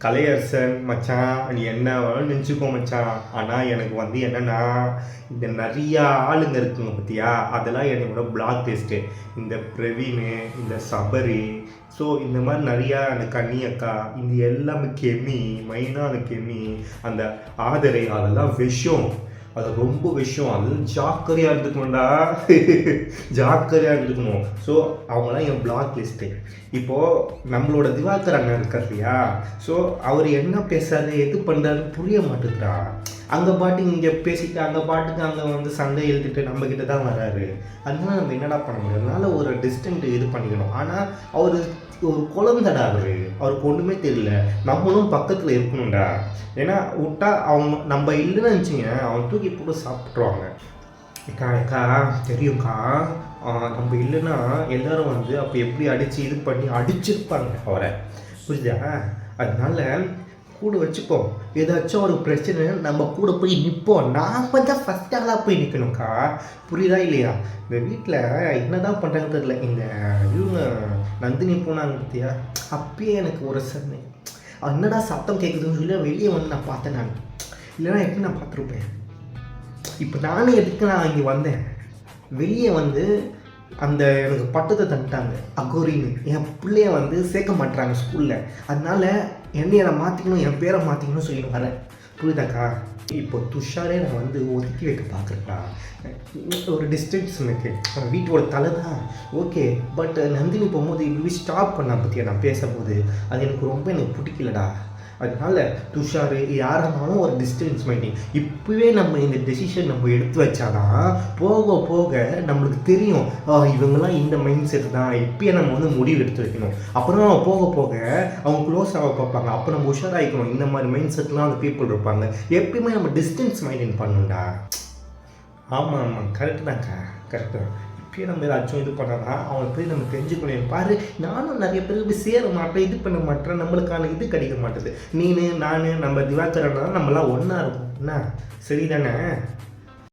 கலையரசன் மச்சான், நீ என்ன வேணும் நினச்சிக்கோ மச்சான். ஆனால் எனக்கு வந்து என்னென்னா, இந்த நிறையா ஆளுங்க இருக்குங்க பார்த்தியா, அதெல்லாம் என்னோட பிளாக் லிஸ்ட்டு. இந்த பிரவீன், இந்த சபரி, ஸோ இந்த மாதிரி நிறையா அந்த கன்னி அக்கா, இந்த எல்லாமே கெமி, மைனா அந்த கெமி, அந்த ஆதரை, அதெல்லாம் விஷயம். அது ரொம்ப விஷயம். அது ஜாக்கிரதையாக இருந்துக்கணும்டா. ஜாக்கிரதையாக இருந்துக்கணும். ஸோ அவங்களாம் என் பிளாக் லிஸ்ட்டு. இப்போது நம்மளோட திவாகர் அண்ணன் இருக்கார் இல்லையா, ஸோ அவர் என்ன பேசுறாரு எது பண்ணுறாருன்னு புரிய மாட்டேங்கிறா. அங்கே பாட்டுக்கு இங்கே பேசிட்டு அங்கே பாட்டுக்கு அங்கே வந்து சண்டை எழுதிட்டு நம்மக்கிட்ட தான் வராரு. அதனால நம்ம என்னடா பண்ண முடியும்? அதனால ஒரு டிஸ்டன்ட் இது பண்ணிக்கணும். ஆனால் அவர் ஒரு குழந்தடா, அவருக்கு ஒன்றுமே தெரியல. நம்மளும் பக்கத்தில் இருக்கணும்டா. ஏன்னா விட்டா அவங்க நம்ம இல்லைன்னு நினச்சிங்க, அவன் தூக்கி போட்டு சாப்பிட்ருவாங்க. அக்கா தெரியும்க்கா, நம்ம இல்லைன்னா எல்லோரும் வந்து அப்போ எப்படி அடித்து இது பண்ணி அடிச்சிருப்பாங்க அவரை, புரியுதா? அதனால கூட வச்சுப்போம். ஏதாச்சும் ஒரு பிரச்சனை நம்ம கூட போய் நிற்போம். நாம் தான் ஃபஸ்ட் ஆளாக போய் நிற்கணும்க்கா, புரியுதா இல்லையா? இந்த வீட்டில் என்ன தான் பண்ணுறாங்கன்னு தெரியல. இந்த இவங்க நந்தினி போனாங்க பார்த்தியா, அப்பயே எனக்கு ஒரு சன்னை என்னடா சத்தம் கேட்குதுன்னு சொல்லி வெளியே வந்து நான் பார்த்தேன். நான் இல்லைன்னா எப்படி நான் பார்த்துருப்பேன். இப்போ நானே எதுக்கு நான் இங்கே வந்தேன், வெளியே வந்து அந்த எனக்கு பட்டத்தை தந்துட்டாங்க அகோரின்னு. என் பிள்ளைய வந்து சேர்க்க மாட்டுறாங்க ஸ்கூலில். அதனால என்னையை நான் மாற்றிக்கணும், என் பேரை மாற்றிக்கணும்னு சொல்லி வரேன், புரியுதாக்கா? இப்போ துஷாரே நான் வந்து ஒதுக்கி வைக்க பார்க்குறேன்க்கா. ஒரு டிஸ்டன்ஸ் எனக்கு வீட்டோட தலை தான் ஓகே. பட் நந்தினி போகும்போது இப்படி ஸ்டாப் பண்ண பற்றியா நான் பேசும்போது அது எனக்கு பிடிக்கலடா. அதனால துஷார் யாரானாலும் ஒரு டிஸ்டன்ஸ் மெயின்டைன். இப்போவே நம்ம இந்த டெசிஷன் நம்ம எடுத்து வச்சாதான் போக போக நம்மளுக்கு தெரியும் இவங்கெல்லாம் இந்த மைண்ட் செட் தான். இப்போயே நம்ம வந்து முடிவு எடுத்து வைக்கணும். அப்புறம் போக போக அவங்க க்ளோஸ் ஆக பார்ப்பாங்க. அப்போ நம்ம உஷாராகிக்கணும். இந்த மாதிரி மைண்ட் செட்லாம் அந்த பீப்புள் இருப்பாங்க. எப்பயுமே நம்ம டிஸ்டன்ஸ் மெயின்டைன் பண்ணணும்டா. ஆமாம் கரெக்டு தான்க்கா, கரெக்டு தான். இப்போயே நம்ம ஏதாச்சும் இது பண்ணாதான் அவனை போய் நம்ம தெரிஞ்சுக்கணும். பாரு, நானும் நிறைய பேருக்கு போய் சேர மாட்டேன், இது பண்ண மாட்டேன், நம்மளுக்கான இது கிடைக்க மாட்டேது. நான் நம்ம திவாகரன் நம்மளாம் ஒன்றா இருக்கும். என்ன சரி தானே?